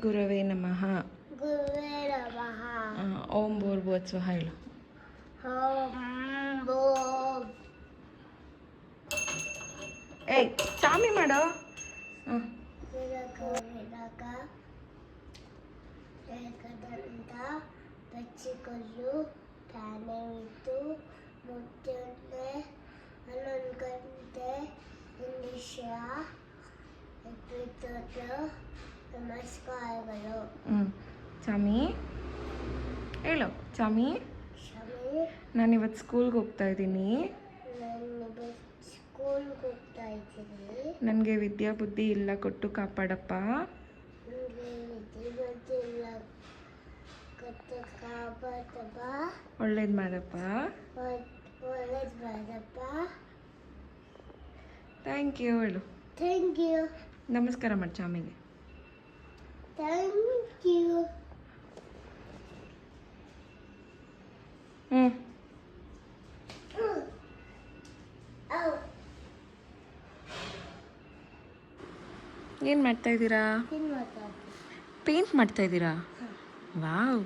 ಗುರವೇ ನಮಃ. ಓಂ ಭೂರ್ಭುವಃ ಸ್ವಃ ಹೇಳು. ಏಯ್ ಚಾಮಿ ಮಾಡೋ. ಬಚ್ಚಿಕೊಳ್ಳು ತಾನೇವಿತ್ತು ಮುಚ್ಚೆ 11 ಗಂಟೆ ನಿಮಿಷ ನಮಸ್ಕಾರಗಳು. ಚಾಮಿ ಹೇಳು. ಚಾಮಿ, ನಾನಿವತ್ತು ಸ್ಕೂಲ್ಗೆ ಹೋಗ್ತಾ ಇದ್ದೀನಿ. ನನಗೆ ವಿದ್ಯಾ ಬುದ್ಧಿ ಇಲ್ಲ ಕೊಟ್ಟು ಕಾಪಾಡಪ್ಪ. ಒಳ್ಳೇದು ಮಾಡಪ್ಪ. ಥ್ಯಾಂಕ್ ಯು ಹೇಳು. Thank you. ನಮಸ್ಕಾರ ಮಾಡಿ ಚಾಮಿಗೆ. Thank you. ಏನು ಮಾಡ್ತಾ ಇದ್ದೀರಾ? ಪೇಂಟ್ ಮಾಡ್ತಾ ಇದ್ದೀರಾ? ವಾವ್,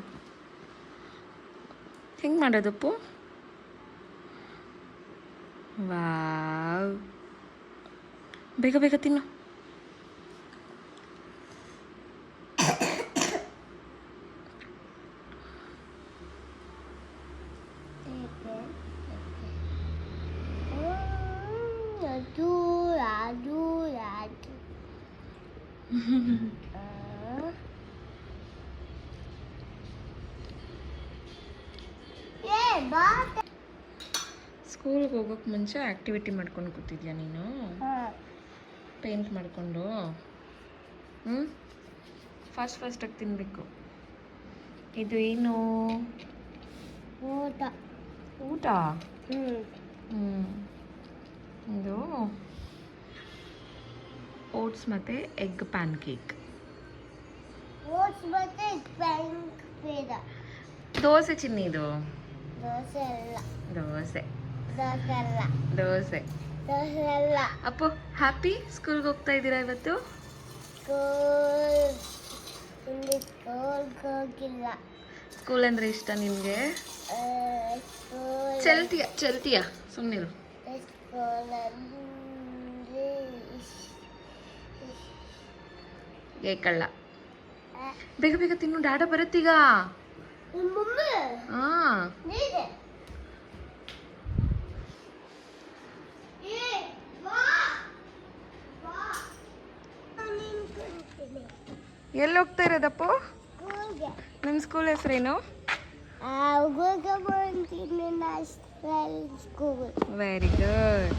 ಹೆಂಗೆ ಮಾಡೋದಪ್ಪು? ವಾವ್, ಬೇಗ ಬೇಗ ತಿನ್ನು. ಸ್ಕೂಲ್ಗೆ ಹೋಗೋಕ್ಕೆ ಮುಂಚೆ ಆ್ಯಕ್ಟಿವಿಟಿ ಮಾಡ್ಕೊಂಡು ಕೂತಿದ್ಯಾ ನೀನು? ಪೇಂಟ್ ಮಾಡಿಕೊಂಡು. ಫಾಸ್ಟಾಗಿ ತಿನ್ನಬೇಕು. ಇದು ಏನು? ಊಟ. ಊಟ? ಇದು ಓಟ್ಸ್ ಮತ್ತು ಎಗ್ ಪ್ಯಾನ್ ಕೇಕ್. ದೋಸೆ ಚಿನ್ನಿ ಇದು. ದೋಸೆ. ಅಪ್ಪು ಹ್ಯಾಪಿ? ಸ್ಕೂಲ್ಗೆ ಹೋಗ್ತಾ ಇದ್ದೀರಾ ಇವತ್ತು? ಸ್ಕೂಲ್ ಅಂದರೆ ಇಷ್ಟ ನಿಮಗೆ? ಚಲ್ತಿಯಾ ಸುಮ್ಮನಿರು. ಕಳ್ಳ. ಬೇಗ ಬೇಗ ತಿನ್ನು, ಡಾಡಾ ಬರುತ್ತೀಗ. ಎಲ್ಲಿ ಹೋಗ್ತಾ ಇರೋದಪ್ಪು? ನಿಮ್ಮ ಸ್ಕೂಲ್ ಹೆಸರೇನು? Very good.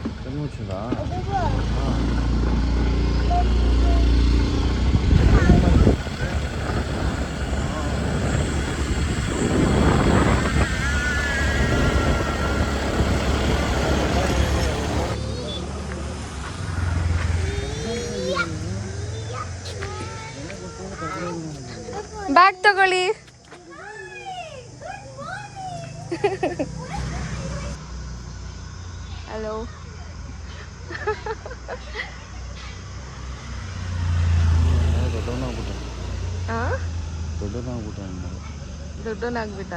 ಬ್ಯಾಗ್ ತಗೊಳ್ಳಿ. ಹಲೋ. ದೊಡ್ಡವನಾಗ್ಬಿಟ್ಟ.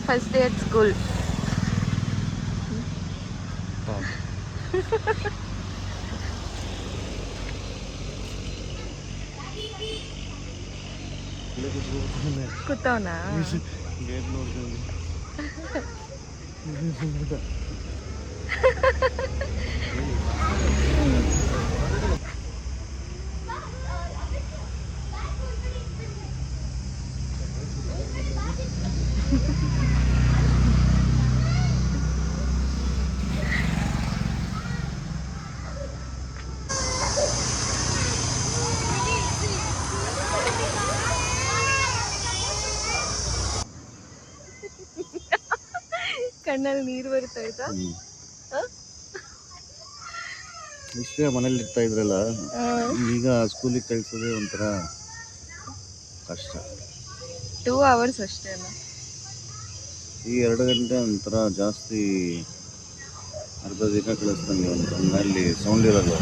First day at school. ಕೂತವನಾ? ಕಣ್ಣಲ್ಲಿ ನೀರು ಬರ್ತಾ ಇತ್ತಾ? ಇಷ್ಟೇ ಮನೇಲಿ ಇರ್ತಾ ಇದ್ರಲ್ಲ, ಈಗ ಸ್ಕೂಲಿಗೆ ಕಳಿಸೋದೇ ಒಂಥರ ಕಷ್ಟ. 2 hours ಅಷ್ಟೇ ಅಲ್ಲ. ಈ 2 ಗಂಟೆ ಒಂಥರ ಜಾಸ್ತಿ ಅರ್ಧ ದಿನ ಕಳಿಸ್ದಂಗೆ ಅಂತ ಅಲ್ಲಿ ಸೌಂಡ್ ಇರೋದು.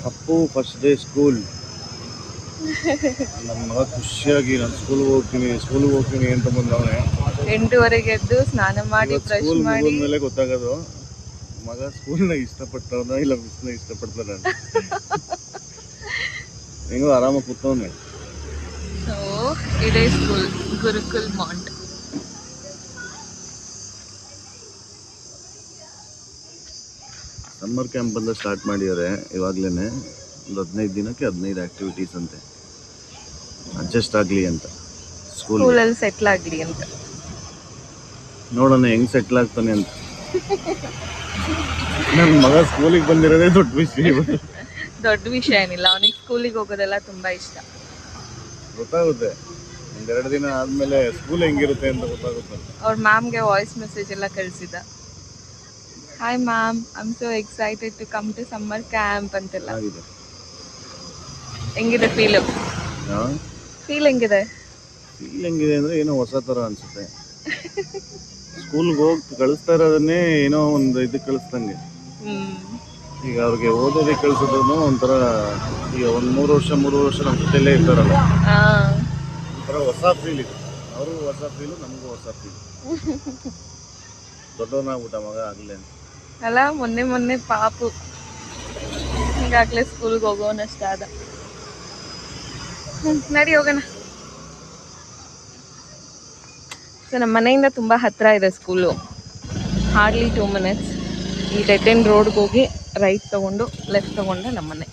Appu first day school. ನನ್ನ ಮಗ ಖುಷಿಯಾಗಿ ನಾನು ಸ್ಕೂಲ್ಗೆ ಹೋಗ್ತೀನಿ ಅಂತ ಬಂದವನೇ. 8:30 ಎದ್ದು ಸ್ನಾನ ಮಾಡಿ ಬ್ರಷ್ ಸ್ಕೂಲ್ ಮಾಡಿ ಮೇಲೆ ಗೊತ್ತಾಗೋದು ಮಗ ಸ್ಕೂಲ್ನ ಇಷ್ಟಪಡ್ತಾವನ ಇಲ್ಲ ಮಿಸ್ನ ಇಷ್ಟಪಡ್ತಾನ ಅಂತ. ಹೆಂಗೋ ಆರಾಮಾಗಿ ಕೂತವನೆ. ಸೊ ಇದೇ school, gurukul month. Summer camp ಅಂತ ಸ್ಟಾರ್ಟ್ ಮಾಡಿದ್ದಾರೆ ಇವಾಗಲೇ. ಒಂದು 15 ದಿನಕ್ಕೆ 15 ಆ್ಯಕ್ಟಿವಿಟೀಸ್ ಅಂತೆ. ಅಡ್ಜಸ್ಟ್ ಆಗಲಿ ಅಂತ ಸ್ಕೂಲಲ್ಲಿ ಸೆಟ್ಲ್ ಆಗಲಿ ಅಂತ. ನೋಡೋಣ ಹೆಂಗ್ ಸೆಟ್ಲ್ ಆಗ್ತಾನೆ ಅಂತ. ನನ್ನ ಮಗ ಸ್ಕೂಲಿಗೆ ಬಂದಿರೋದೇ ದೊಡ್ಡ ವಿಷಯ. ದೊಡ್ಡ ವಿಷಯ ಏನಿಲ್ಲ, ಅವನಿಗೆ ಸ್ಕೂಲಿಗೆ ಹೋಗೋದೆಲ್ಲ ತುಂಬಾ ಇಷ್ಟ. ಗೊತ್ತಾಗುತ್ತೆ 1-2 ದಿನ ಆದ್ಮೇಲೆ ಸ್ಕೂಲ್ ಹೆಂಗಿರುತ್ತೆ ಅಂತ ಗೊತ್ತಾಗುತ್ತೆ. ಅವ್ರ ಮ್ಯಾಮ್ಗೆ ವಾಯ್ಸ್ ಮೆಸೇಜ್ ಎಲ್ಲ ಕಳಿಸಿದ. Hi ma'am, I am so excited to come to summer camp ಅಂತೆಲ್ಲ. ಹೆಂಗಿದೆ ಫೀಲ್ ಹೆಂಗಿದೆ ಅಂದ್ರೆ ಏನೋ ಹೊಸ ಥರ ಅನ್ಸುತ್ತೆ. ಸ್ಕೂಲ್ಗೆ ಹೋಗಿ ಕಳಿಸ್ತಾ ಇರೋದನ್ನೇ ಏನೋ ಒಂದು ಇದಕ್ಕೆ ಕಳಿಸ್ದಂಗೆ. ಈಗ ಅವ್ರಿಗೆ ಓದೋದಕ್ಕೆ ಕಳಿಸೋದು ಒಂಥರ, ಈಗ ಒಂದು 3 ವರ್ಷ ನಮ್ಮ ಜೊತೆಲೇ ಇರ್ತಾರಲ್ಲ, ಒಂಥರ ಹೊಸ ಫೀಲ್ ಇದೆ. ಅವ್ರಿಗೂ ಹೊಸ ಫೀಲು, ನಮಗೂ ಹೊಸ ಫೀಲ್. ದೊಡ್ಡವನಾಗ್ಬಿಟ್ಟ ಮಗ ಆಗಲೇ ಅಲ್ಲ. ಮೊನ್ನೆ ಪಾಪು ಈಗಾಗಲೇ ಸ್ಕೂಲ್ಗೆ ಹೋಗೋನಷ್ಟಾದ. ನಡಿ ಹೋಗೋಣ. ಸೊ ನಮ್ಮ ಮನೆಯಿಂದ ತುಂಬ ಹತ್ತಿರ ಇದೆ ಸ್ಕೂಲು, ಹಾರ್ಡ್ಲಿ 2 minutes. ಈ ಡೆಡ್ ಎಂಡ್ ರೋಡ್ಗೆ ಹೋಗಿ ರೈಟ್ ತೊಗೊಂಡು ಲೆಫ್ಟ್ ತೊಗೊಂಡೆ ನಮ್ಮ ಮನೆ.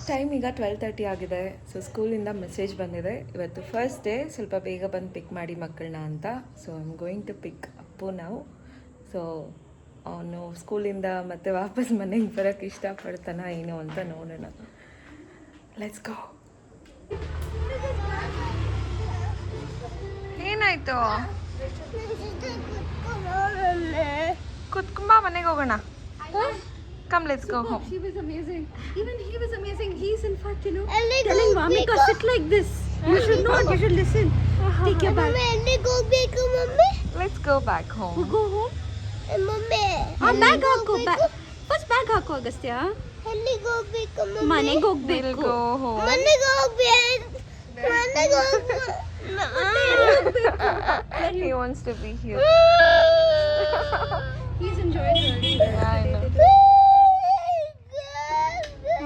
ಟೈಮ್ ಈಗ 12:30 ಆಗಿದೆ. ಸೊ ಸ್ಕೂಲಿಂದ ಮೆಸೇಜ್ ಬಂದಿದೆ, ಇವತ್ತು ಫಸ್ಟ್ ಡೇ, ಸ್ವಲ್ಪ ಬೇಗ ಬಂದು ಪಿಕ್ ಮಾಡಿ ಮಕ್ಕಳನ್ನ ಅಂತ. So I am going to pick up ನಾವು. ಸೊ ಅವನು ಸ್ಕೂಲಿಂದ ಮತ್ತೆ ವಾಪಸ್ ಮನೆಗೆ ಬರೋಕ್ಕೆ ಇಷ್ಟಪಡ್ತಾನ ಏನು ಅಂತ ನೋಡೋಣ. Let's go. ಏನಾಯ್ತು? ಕುತ್ಕೊಂಬ, ಮನೆಗೆ ಹೋಗೋಣ. Come, let's go home. She was amazing. Even he was amazing. He's in fact, telling mommy to sit like this. You should not. You should listen. Take your bag. Let's go back home. Go home. Bag ಹಾಕೋ. First bag ಹಾಕೋ ಅಗಸ್ತ್ಯ. ಮನೆಗೆ ಹೋಗ್ಬೇಕು. We'll go home. He wants to be here. He's enjoying it. I know.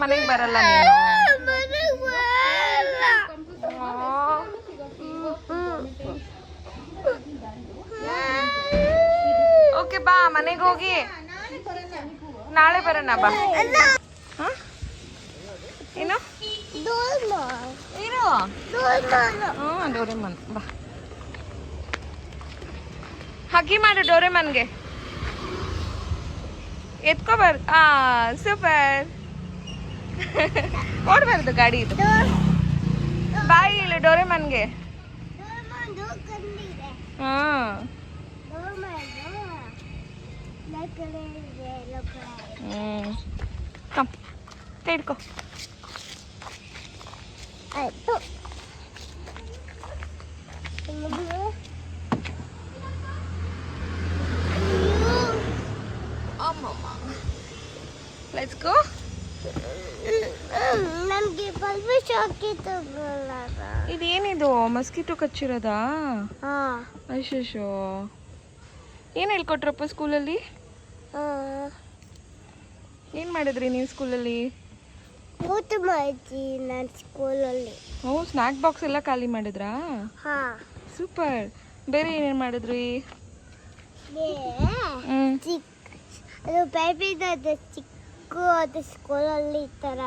ಮನೆಗೆ ಬರಲ್ಲ ನೀನು? Okay ಬಾ, ಮನೆಗೆ ಹೋಗಿ ನಾಳೆ ಬರೋಣ ಬಾ. ಏನು ಏನು? ಡೋರೆಮನ್ ಬಾ. ಹಗ್ಗಿ ಮಾಡು ಡೋರೆಮನ್ಗೆ. ಎತ್ಕೋಬಾರ್ದು. ಸೂಪರ್. ಓಡಬಾರ್ದು ಗಾಡಿ ಇದು. ಬಾಯಿ ಇಲ್ಲ ಡೋರೆಮನ್ಗೆ. ಕಮ್ ಹಿಡ್ಕೊ. Let's go. ನಮ್ಗೆ ಸ್ವಲ್ಪ ಶಾಕಿ ತಗೊಳ್ಳಲ್ಲ. ಇದೇನಿದು, ಮಸ್ಕಿಟೋ ಕಚ್ಚಿರೋದಾ? ಅಯ್ಯೋ, ಏನು ಹೇಳ್ಕೊಟ್ರಪ್ಪ ಸ್ಕೂಲಲ್ಲಿ? ಏನು ಮಾಡಿದ್ರಿ ನೀವು ಸ್ಕೂಲಲ್ಲಿ? ಊಟ ಮಾಡಿದ್ವಿ ನಾನು ಸ್ಕೂಲಲ್ಲಿ. ಓ, ಸ್ನ್ಯಾಕ್ ಬಾಕ್ಸ್ ಎಲ್ಲ ಖಾಲಿ ಮಾಡಿದ್ರಾ? ಸೂಪರ್. ಬೇರೆ ಏನೇನು ಮಾಡಿದ್ರಿ? ಅದು ಬೇಬಿದು ಚಿಕ್ಕ ಅದು ಸ್ಕೂಲಲ್ಲಿ ಈ ಥರ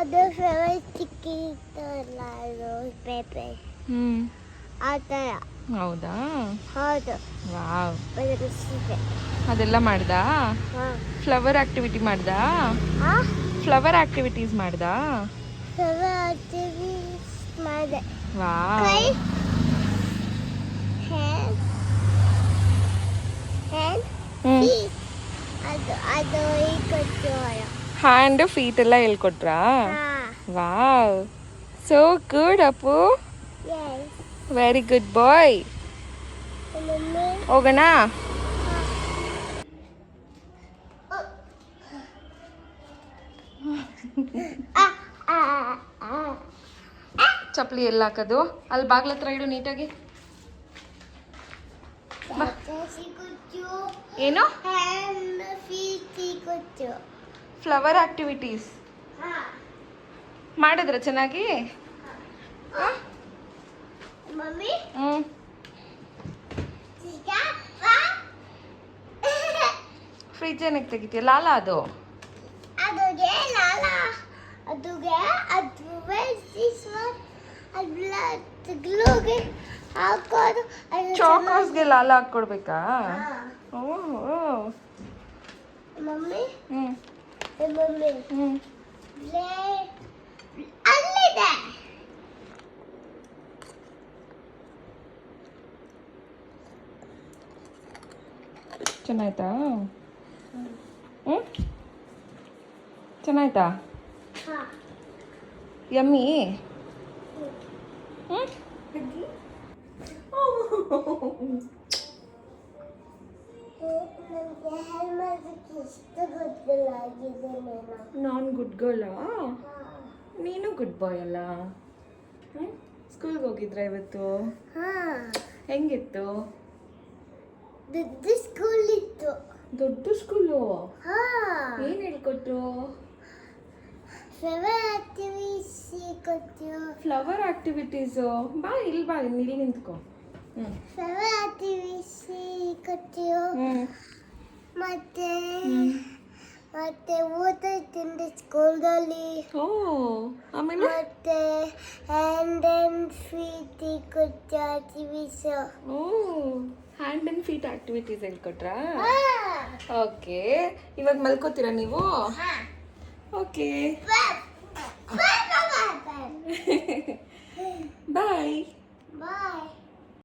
ಅದು ಫೇವರೇಟ್ ಚಿಕ್ಕ ಇತ್ತಲ್ಲ, ಅದು ಬೇಬಿ ಆ ಥರ. ಹೌದಾ? ಹೌದು. ವಾವ್. ಬದಲಿಸಿದೆ. ಅದೆಲ್ಲ ಮಾಡ್ದಾ? ಫ್ಲವರ್ ಆಕ್ಟಿವಿಟಿ ಮಾಡ್ದಾ? ಫ್ಲವರ್ ಆಕ್ಟಿವಿಟೀಸ್ ಮಾಡ್ದಾ? ಫ್ಲವರ್ ಆಕ್ಟಿವಿಟೀಸ್ ಮಾಡಿದೆ. ವಾವ್. ಅದು ಅದು ಈ ಕೊಟ್ಟು ಹ್ಯಾಂಡ್ ಫೀಟ್ ಎಲ್ಲ ಹೇಳ್ಕೊಟ್ರಾ? Wow, so good Appu, Yes. Very good boy. Mommy. ಹೋಗೋಣ? ಚಪ್ಪಲಿ ಎಲ್ಲ ಹಾಕೋದು? ಅಲ್ಲಿ ಬಾಗ್ಲ ಹತ್ರ ಇಡು ನೀಟಾಗಿ. ಏನು? Hand feet kuchu. Flower activities ಮಾಡಿದ್ರ ಚೆನ್ನಾಗಿ? Mommy. ಹ್ಞೂ. Tika. ಫ್ರಿಜ್ ಏನಕ್ಕೆ ತೆಗಿತೀಯ? ಲಾಲಾ ಅದು. Aduge lala. Aduge aduge this one. Blood glue. ಹಾಕೋದು. ಚಾಕೋಸ್ಗೆ ಲಾಲಾ ಹಾಕ್ಕೊಡ್ಬೇಕಾ? ಓಹೋ. ಮಮ್ಮಿ. ಹ್ಞೂ ಮಮ್ಮಿ. ಹ್ಞೂ. ಅಲ್ಲಿದೆ. ಚೆನ್ನಾಯ್ತಾ? ಹ್ಞೂ ಚೆನ್ನಾಯ್ತಾ? ಹಾ. ಯಮ್ಮಿ? ಹ್ಞೂ. ನನಗೆ ಹೆಲ್ಮೆಟ್ ಇಷ್ಟ ಗೊತ್ತಿಲ್ಲಾಗಿದೆ ನಾನು. ನಾನ್ ಗುಡ್ ಗರ್ಲಾ? ನೀನು ಗುಡ್ ಬಾಯ್ ಅಲ್ಲ? ಸ್ಕೂಲ್ಗೆ ಹೋಗಿದ್ರಾ ಇವತ್ತು? ಹಾ. ಹೆಂಗಿತ್ತು? ದೊಡ್ಡ ಸ್ಕೂಲ್ ಇತ್ತು. ದೊಡ್ಡ ಸ್ಕೂಲು? ಹಾ. ಏನು ಹೇಳ್ಕೊಟ್ರು? ಫ್ಲವರ್ ಆಕ್ಟಿವಿಟೀಸ್ ಕೊಟ್ಟು. Flower activities? ಬಾ ಇಲ್ಲಿ ಬಾ, ಇಲ್ಲಿ ನಿಂತ್ಕೊ. ಹ್ಞೂ. ಫ್ಲವರ್ ಆಕ್ಟಿವಿಟೀಸ್ ಕೊಟ್ಟು. ಹ್ಞೂ. ಮತ್ತೆ ಮತ್ತೆ ಓದುತ್ತಿದ್ದ ಸ್ಕೂಲಲ್ಲಿ. ಓ, ಆಮೇಲೆ? ಮತ್ತೆ ಹ್ಯಾಂಡ್ ಆ್ಯಂಡ್ ಫೀಟ್ ಕೊಟ್ಟು ಆಕ್ಟಿವಿಟೀಸ್. ಓ, ಹ್ಯಾಂಡ್ ಆ್ಯಂಡ್ ಫೀಟ್ ಆಕ್ಟಿವಿಟೀಸ್ ಹೇಳ್ಕೊಟ್ರಾ? ಓಕೆ, ಇವಾಗ ಮಲ್ಕೋತೀರಾ ನೀವು? Okay, bye. ಬಾಯ್.